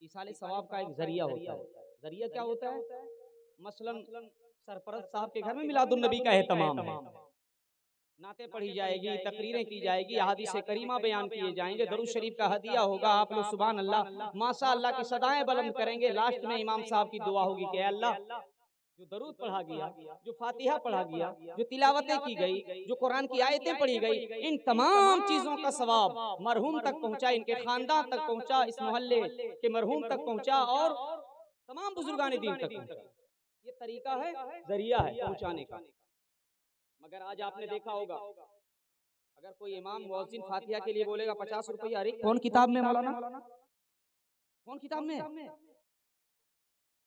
इसाले सवाब का एक जरिया होता है। जरिया क्या होता है? मसलन सरपरस्त साहब के घर में मिलादुन नबी का एहतमाम है, नाते पढ़ी जाएगी, तकरीरें की जाएगी, अहादीस करीमा बयान किए जाएंगे, दरूद शरीफ का हदिया होगा, आप लोग सुभान अल्लाह माशा अल्लाह की सदाएं बुलंद करेंगे। लास्ट में इमाम साहब की दुआ होगी कि अल्लाह जो दरूद पढ़ा गया, जो फातिहा पढ़ा गया, जो तिलावतें की गई, जो कुरान की आयतें पढ़ी गई, इन तमाम चीजों का सवाब मरहूम तक पहुंचा, इनके खानदान तक पहुंचा, इस मोहल्ले के मरहूम तक पहुंचा और तमाम बुजुर्गान दीन तक पहुंचा। ये तरीका है, जरिया है पहुंचाने का। मगर आज आपने देखा होगा, अगर कोई इमाम मुअज्जिन फातिहा के लिए बोलेगा 50 रुपया, अरे कौन किताब में मौलाना, कौन किताब में?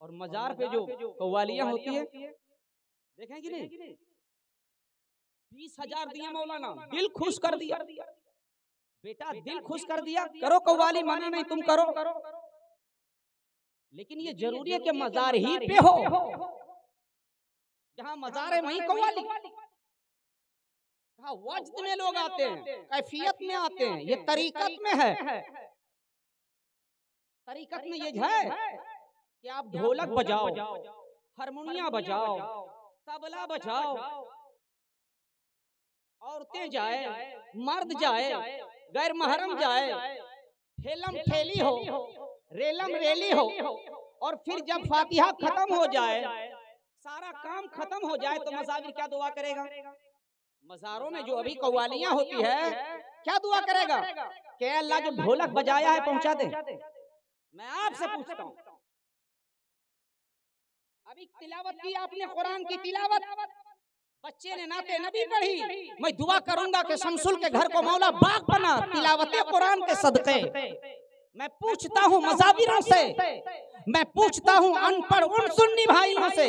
और मजार पे जो कव्वालियां होती है देखें कि नहीं, 20,000 दिया मौलाना, दिल खुश कर दिया बेटा, दिल खुश कर दिया, करो कव्वाली, माना नहीं तुम करो, लेकिन ये जरूरी है कि मजार ही पे हो, जहां मजार है वहीं कव्वाली। हाँ, वज्द में लोग आते हैं, कैफियत में आते हैं, ये तरीकत में है। तरीकत में ये है कि आप ढोलक बजाओ, हारमोनिया बजाओ, तबला बजाओ, औरतें जाए, मर्द जाए, गैर महरम जाए, ठेलम ठेली हो, रेलम रेली हो, और फिर जब फातिहा खत्म हो जाए, सारा काम खत्म हो जाए, तो मजाविर क्या दुआ करेगा? मज़ारों में जो अभी कव्वालियां होती है, क्या दुआ करेगा कि अल्लाह जो ढोलक बजाया है पहुंचा दे। मैं आपसे पूछता हूं, अभी तिलावत की आपने, कुरान की तिलावत, बच्चे ने नाते नबी पढ़ी, मैं दुआ करूंगा कि शमसुल के घर को मौला बाग बना तिलावत कुरान के सदके। मैं पूछता हूँ मज़ाविरों से, मैं पूछता हूँ अनपढ़ उन सुन्नी भाइयों से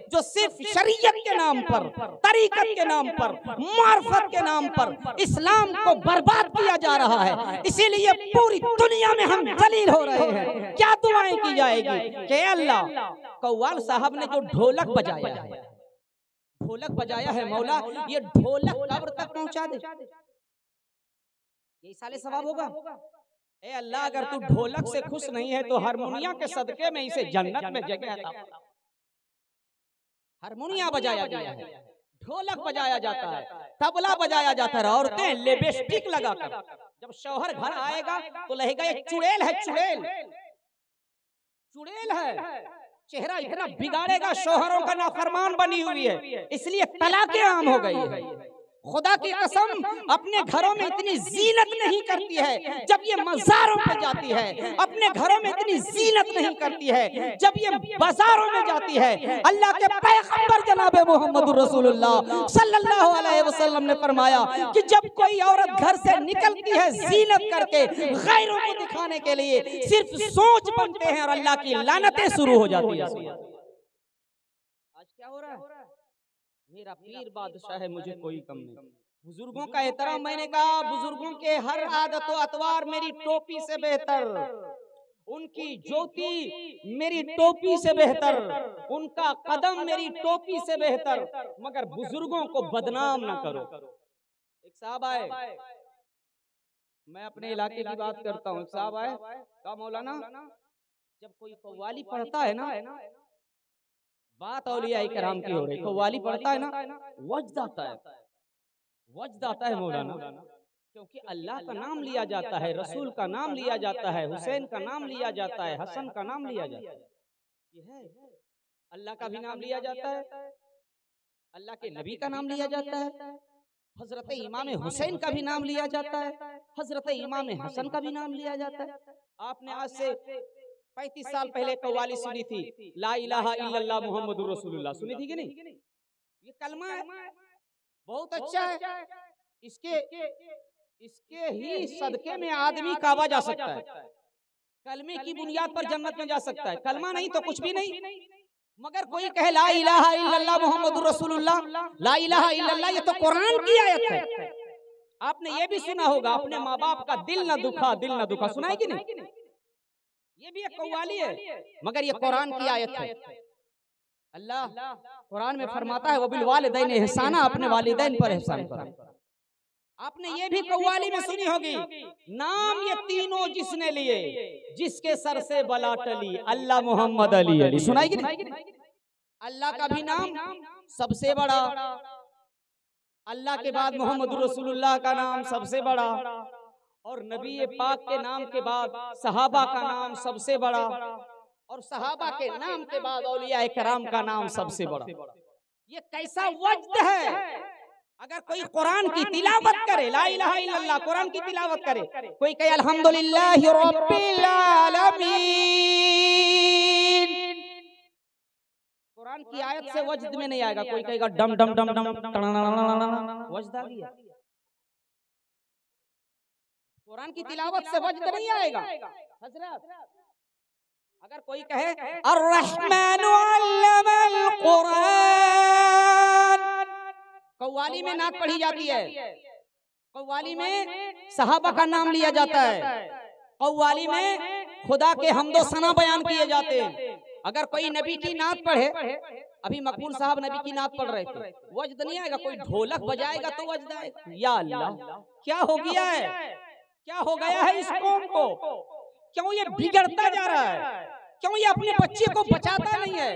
जो सिर्फ शरीयत के नाम पर, तरीकत के नाम पर, मार्फत के नाम पर इस्लाम को बर्बाद किया जा रहा है। इसीलिए पूरी दुनिया में हम जलील हो रहे हैं। क्या दुआएं की जाएगी कि अल्लाह कव्वाल साहब ने जो ढोलक बजाया है, ढोलक बजाया है मौला, ये ढोलक कब्र तक पहुंचा दे, ये साले सवाब होगा। ए अल्लाह, अगर तू ढोलक से खुश नहीं है तो हारमोनिया के सदके में इसे जन्नत में जगह अता फरमा। हारमोनिया बजाया गया है, ढोलक बजाया जाता है, तबला बजाया जाता है, औरतें लिपस्टिक लगाकर जब शौहर घर आएगा तो लगेगा ये चुड़ैल है, चुड़ैल, चुड़ैल है, चेहरा इतना बिगाड़ेगा, शौहरों का नाफरमान बनी हुई है, इसलिए तलाक़ें आम हो गई है। खुदा की कसम, अपने घरों में इतनी जीनत नहीं करती है जब ये मज़ारों पे जाती है, अपने घरों में इतनी जीनत नहीं करती है जब ये बाजारों में जाती है। अल्लाह के पैगंबर जनाब मोहम्मद रसूलुल्लाह सल्लल्लाहु अलैहि वसल्लम ने फरमाया कि जब कोई औरत घर से निकलती है जीनत करके गैरों को दिखाने के लिए, सिर्फ सोच बनते हैं और अल्लाह की लानतें शुरू हो जाती है। आज क्या हो रहा है? मेरा पीर बादशाह है, मुझे कोई कम नहीं। बुजुर्गों का एहतराम, मैंने कहा बुजुर्गों के हर आदत व अतवार मेरी टोपी से बेहतर, उनकी ज्योति मेरी टोपी से बेहतर, उनका कदम मेरी टोपी से बेहतर, मगर बुजुर्गों को बदनाम न करो। एक साहब आए, मैं अपने इलाके की बात करता हूँ, एक साहब आए, कहा मौलाना जब कोई कव्वाली पढ़ता है ना, बात औलिया किराम की हो रही, कव्वाली पढ़ता है ना, वज्द आता है, वज्द आता है मौलाना, क्योंकि अल्लाह का नाम लिया जाता है, रसूल का नाम लिया जाता है, हुसैन का नाम लिया जाता है, हसन का नाम लिया जाता है, ये है अल्लाह का भी नाम लिया जाता है, अल्लाह के नबी का नाम लिया जाता है, हजरत इमाम हुसैन का भी नाम लिया जाता है, हजरत इमाम हसन का भी नाम लिया जाता है। आपने आज से 35 साल पहले कव्वाली सुनी थी, ला इलाहा इल्लल्लाह मुहम्मदुर रसूलुल्लाह, सुनी थी कि नहीं? ये कलमा है, बहुत अच्छा है, इसके ही सदके में आदमी काबा जा सकता है, कलमे की बुनियाद पर जन्नत में जा सकता है, कलमा नहीं तो कुछ भी नहीं। मगर कोई कहे ला इलाहा इल्लल्लाह मुहम्मदुर रसूलुल्लाह, ला इलाहा इल्लल्लाह, ये तो कुरान की आयत है। आपने ये भी सुना होगा, अपने माँ बाप का दिल न दुखा, दिल न दुखा, सुना है कि नहीं? ये भी एक कव्वाली है, मगर ये कुरान की आयत है। अल्लाह कुरान में फरमाता है वबिल वालिदैन इहसाना, अपने वालिदैन पर एहसान करो। आपने ये भी कव्वाली में सुनी होगी, नाम ये तीनों जिसने लिए, जिसके सर से बला टली, अल्लाह मोहम्मद अली अली। सुनाई कि नहीं? अल्लाह का भी नाम सबसे बड़ा, अल्लाह के बाद मोहम्मद रसूलुल्लाह का नाम सबसे बड़ा, और नबी पाक के नाम के बाद सहाबा का नाम सबसे बड़ा, और सहाबा के नाम के बाद औलिया कराम का नाम सबसे बड़ा। ये कैसा वज्द है। अगर कोई कुरान की तिलावत करे, ला इलाहा इल्लल्लाह, कुरान की तिलावत करे, कोई कहे अल्हम्दुलिल्लाहि रब्बिल आलमीन, कुरान की आयत से वज्द में नहीं आएगा। कोई कहेगा डम डम डम डम, वज्द आ गया। कुरान की तिलावत से वज्द नहीं आएगा हजरत। अगर कोई कहे अर्रहमानु अल्लमल कुरान, कव्वाली में नात पढ़ी जाती है, कव्वाली में सहाबा का नाम लिया जाता है, कव्वाली में खुदा के हम्दो सना बयान किए जाते हैं। अगर कोई नबी की नात पढ़े, अभी मकबूल साहब नबी की नात पढ़ रहे थे, वज्द नहीं आएगा। कोई ढोलक बजाएगा तो वज्द आएगा। या अल्लाह, क्या हो गया है, क्या हो गया है इस कौम को? क्यों ये बिगड़ता जा रहा है? क्यों ये अपने बच्चे को बचाता नहीं है?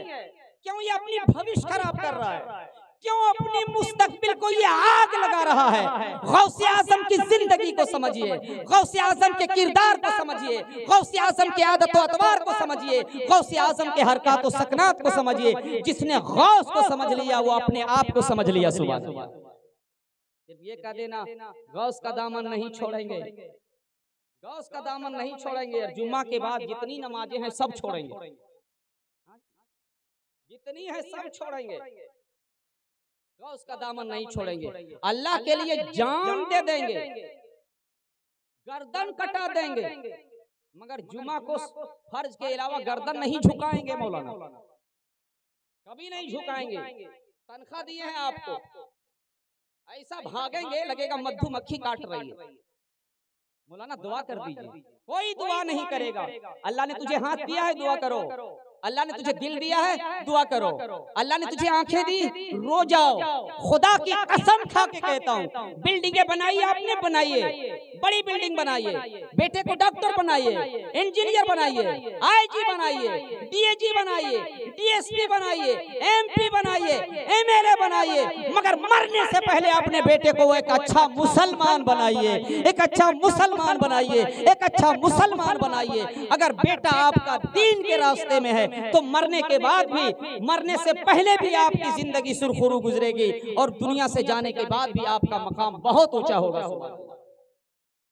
क्यों ये अपनी भविष्य खराब कर रहा है? क्यों अपनी मुस्तकबिल को ये आग लगा रहा है? गौसे आजम की जिंदगी को समझिए, गौसे आजम के किरदार को समझिए, गौसे आजम के आदत व अतवार को समझिए, गौसे आजम के हरकत व सकनात को समझिए। जिसने गौस को समझ लिया वो अपने आप को समझ लिया। सुभान अल्लाह। सिर्फ ये कह देना गौस का दामन नहीं छोड़ेंगे, गौस का दामन नहीं छोड़ेंगे। जुम्मा के बाद जितनी नमाजें हैं सब छोड़ेंगे, जितनी है सब छोड़ेंगे, गौस का दामन नहीं छोड़ेंगे। अल्लाह के लिए जान दे देंगे, गर्दन कटा देंगे, मगर जुमा को फर्ज के अलावा गर्दन नहीं झुकाएंगे। मौलाना कभी नहीं झुकाएंगे। तनख्वाह दिए हैं आपको, ऐसा भागेंगे लगेगा मधुमक्खी काट रही है। मौलाना दुआ कर दीजिए, कोई दुआ नहीं करेगा। अल्लाह ने तुझे हाथ दिया है, दुआ करो। अल्लाह ने तुझे दिल दिया है, दुआ करो। अल्लाह ने तुझे आंखें दी, रो जाओ। खुदा की कसम खा के कहता हूँ, बिल्डिंगें बनाई आपने, बनाइए, बड़ी बिल्डिंग बनाइए, बेटे को डॉक्टर बनाइए, इंजीनियर बनाइए, आईजी बनाइए, डीएजी बनाइए, डीएसपी बनाइए, एमपी बनाइए, एमएलए बनाइए, मगर मरने से पहले अपने बेटे को एक अच्छा मुसलमान बनाइए, एक अच्छा मुसलमान बनाइए, एक अच्छा मुसलमान बनाइए। अगर बेटा आपका दीन के रास्ते में है तो मरने के बाद भी, मरने से पहले भी आपकी जिंदगी सुरखुरू गुजरेगी, और दुनिया से जाने के बाद भी आपका मकाम बहुत ऊंचा होगा।